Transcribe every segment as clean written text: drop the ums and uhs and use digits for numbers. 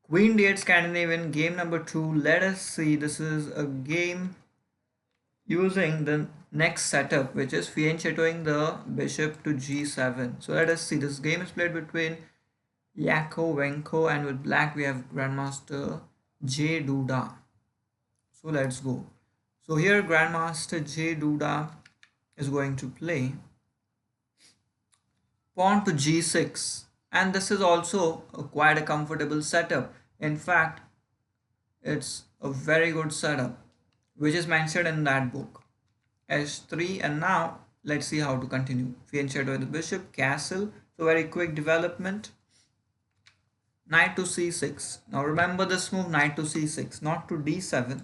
Queen d8 Scandinavian game number 2. Let us see. This is a game using the next setup, which is fianchettoing the bishop to g7. So let us see. This game is played between Yako, Venko, and with black we have Grandmaster J Duda. So let's go. So here Grandmaster J Duda is going to play pawn to g6, and this is also quite a comfortable setup. In fact, it's a very good setup which is mentioned in that book. h3, and now let's see how to continue. Fianchetto with the bishop, castle, so very quick development. Knight to c6. Now remember this move, knight to c6, not to d7.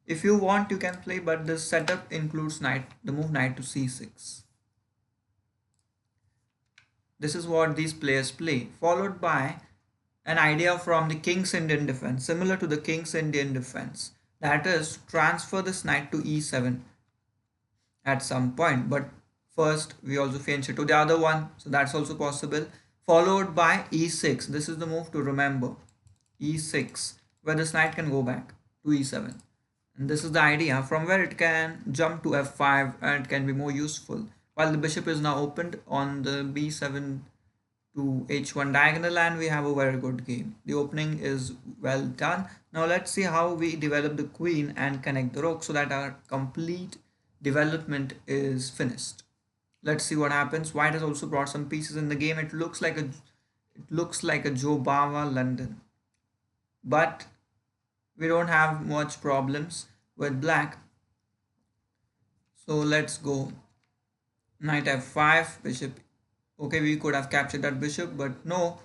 If you want you can play, but this setup includes the move knight to c6. This is what these players play, followed by an idea from the King's Indian defense, similar to the King's Indian defense. That is, transfer this knight to e7 at some point. But first, we also fianchetto to the other one, so that's also possible. Followed by e6. This is the move to remember. e6, where this knight can go back to e7. And this is the idea from where it can jump to f5 and it can be more useful. While the bishop is now opened on the b7 to h1 diagonal, and we have a very good game. The opening is well done. Now let's see how we develop the queen and connect the rook so that our complete development is finished. Let's see what happens. White has also brought some pieces in the game. It looks like a Joe Bava London, but we don't have much problems with black. So let's go. Knight f5, bishop. Okay, we could have captured that bishop, but no.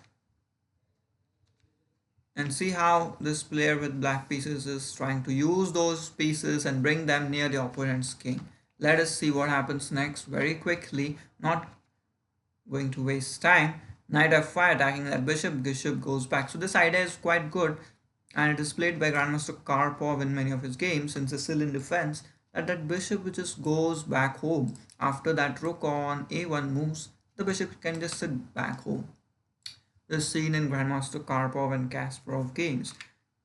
And see how this player with black pieces is trying to use those pieces and bring them near the opponent's king. Let us see what happens next very quickly, not going to waste time. Knight f5 attacking that bishop goes back. So this idea is quite good, and it is played by Grandmaster Karpov in many of his games since it's still in defense, that bishop which just goes back home. After that rook on a1 moves, the bishop can just sit back home. This is seen in Grandmaster Karpov and Kasparov games.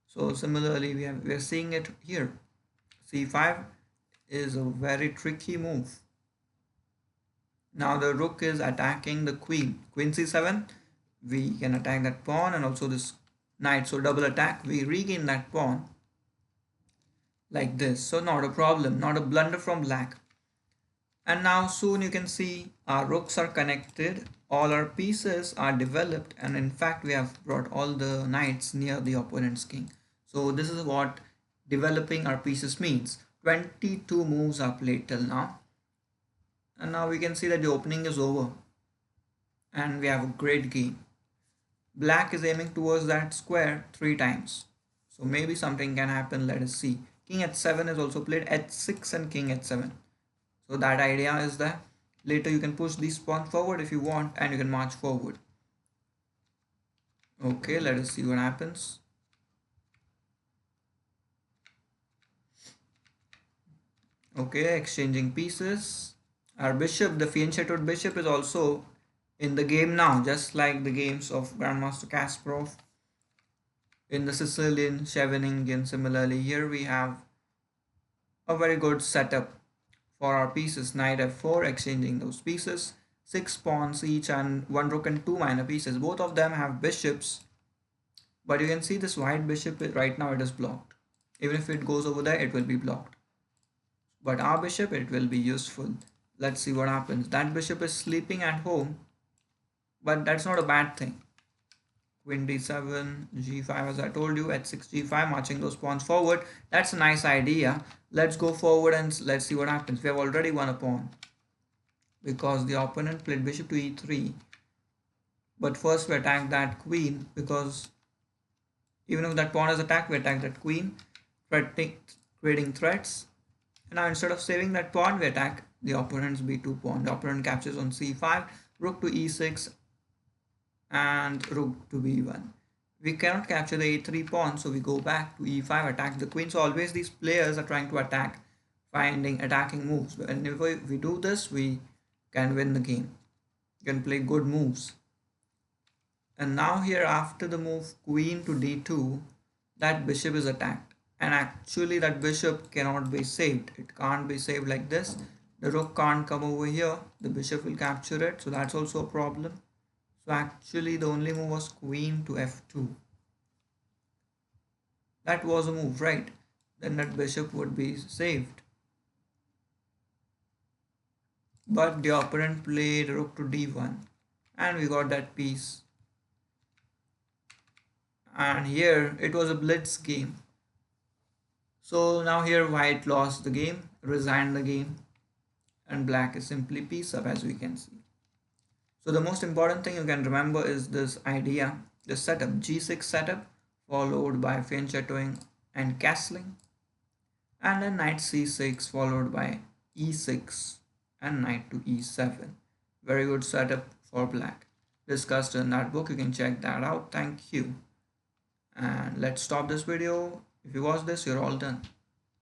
So similarly, we are seeing it here. c5 is a very tricky move. Now the rook is attacking the queen. Queen c7, we can attack that pawn and also this knight. So double attack, we regain that pawn like this. So not a problem, not a blunder from black. And now soon you can see our rooks are connected, all our pieces are developed, and in fact we have brought all the knights near the opponent's king. So this is what developing our pieces means. 22 moves are played till now. And now we can see that the opening is over and we have a great game. Black is aiming towards that square 3 times. So maybe something can happen, let us see. King h7 is also played, h6 and king h7. So that idea is that later you can push these pawns forward if you want and you can march forward. Okay, let us see what happens. Okay, exchanging pieces. Our bishop, the fianchettoed bishop, is also in the game now, just like the games of Grandmaster Kasparov in the Sicilian, Scheveningen. Similarly, here we have a very good setup for our pieces. Knight f4, exchanging those pieces. 6 pawns each and 1 rook and 2 minor pieces. Both of them have bishops, but you can see this white bishop right now it is blocked. Even if it goes over there, it will be blocked. But our bishop, it will be useful. Let's see what happens. That bishop is sleeping at home, but that's not a bad thing. Queen d7, g5 as I told you, h6, g5, marching those pawns forward. That's a nice idea. Let's go forward and let's see what happens. We have already won a pawn because the opponent played bishop to e3. But first we attack that queen, because even if that pawn is attacked, we attack that queen, creating threats. And now instead of saving that pawn, we attack the opponent's b2 pawn. The opponent captures on c5, rook to e6 and rook to b1. We cannot capture the a3 pawn, so we go back to e5, attack the queen. So always these players are trying to attack, finding attacking moves. And if we do this, we can win the game. You can play good moves. And now here after the move queen to d2, that bishop is attacked. And actually that bishop cannot be saved. It can't be saved like this. The rook can't come over here. The bishop will capture it. So that's also a problem. So actually the only move was queen to f2. That was a move, right? Then that bishop would be saved. But the opponent played rook to d1. And we got that piece. And here it was a blitz game. So now here white lost the game, resigned the game, and black is simply piece up, as we can see. So the most important thing you can remember is this idea, the setup, g6 setup, followed by fianchettoing and castling, and then knight c6 followed by e6 and knight to e7. Very good setup for black. Discussed in that book, you can check that out. Thank you. And let's stop this video. If you watch this, you're all done.